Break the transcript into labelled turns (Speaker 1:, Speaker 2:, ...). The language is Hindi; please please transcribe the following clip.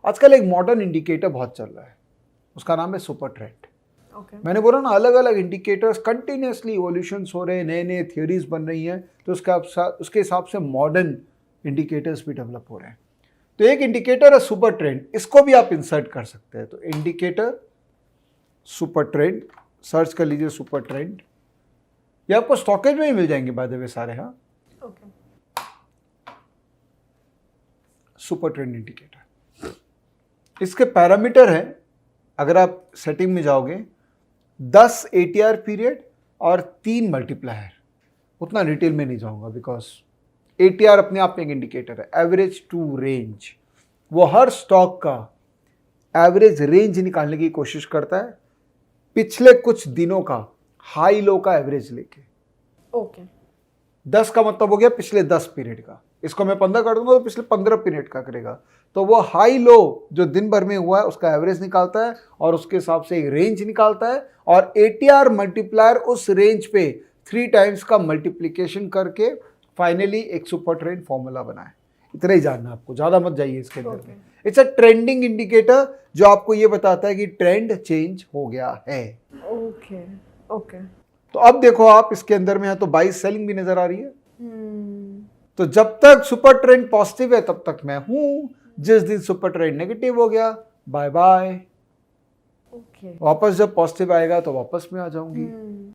Speaker 1: आजकल एक मॉडर्न इंडिकेटर बहुत चल रहा है, उसका नाम है सुपर ट्रेंड। मैंने बोला ना, अलग अलग इंडिकेटर्स कंटिन्यूसली इवोल्यूशंस हो रहे हैं, नए नए थियोरीज बन रही हैं, तो उसके हिसाब से मॉडर्न इंडिकेटर्स भी डेवलप हो रहे हैं। तो एक इंडिकेटर है सुपर ट्रेंड, इसको भी आप इंसर्ट कर सकते हैं। तो इंडिकेटर सुपर ट्रेंड सर्च कर लीजिए, सुपर ट्रेंड। ये आपको स्टॉकेज में ही मिल जाएंगे बाय द वे सारे। हाँ, सुपर ट्रेंड इंडिकेटर, इसके पैरामीटर हैं, अगर आप सेटिंग में जाओगे 10 ATR पीरियड और 3 मल्टीप्लायर। उतना डिटेल में नहीं जाऊंगा बिकॉज ATR अपने आप में एक इंडिकेटर है, एवरेज टू रेंज। वो हर स्टॉक का एवरेज रेंज निकालने की कोशिश करता है, पिछले कुछ दिनों का हाई लो का एवरेज लेके।
Speaker 2: ओके
Speaker 1: 10 का मतलब हो गया पिछले 10 पीरियड का, इसको मैं 15 कर दूंगा तो पिछले 15 पीरियड का करेगा। तो वो हाई लो जो दिन भर में हुआ है उसका एवरेज निकालता है और उसके हिसाब से एक रेंज निकालता है, और ATR मल्टीप्लायर उस रेंज पे 3 टाइम्स का मल्टीप्लीकेशन करके फाइनली एक सुपर ट्रेंड फॉर्मूला बनाए। इतना ही जानना आपको, ज्यादा मत जाइए इसके अंदर में। इट्स अ ट्रेंडिंग इंडिकेटर जो आपको ये बताता है कि ट्रेंड चेंज हो गया है।
Speaker 2: ओके ओके
Speaker 1: तो अब देखो आप इसके अंदर में है तो बाई सेलिंग भी नजर आ रही है। तो जब तक सुपर ट्रेंड पॉजिटिव है तब तक मैं हूं, जिस दिन सुपर ट्रेंड नेगेटिव हो गया बाय बाय।
Speaker 2: ओके
Speaker 1: वापस जब पॉजिटिव आएगा तो वापस में आ जाऊंगी।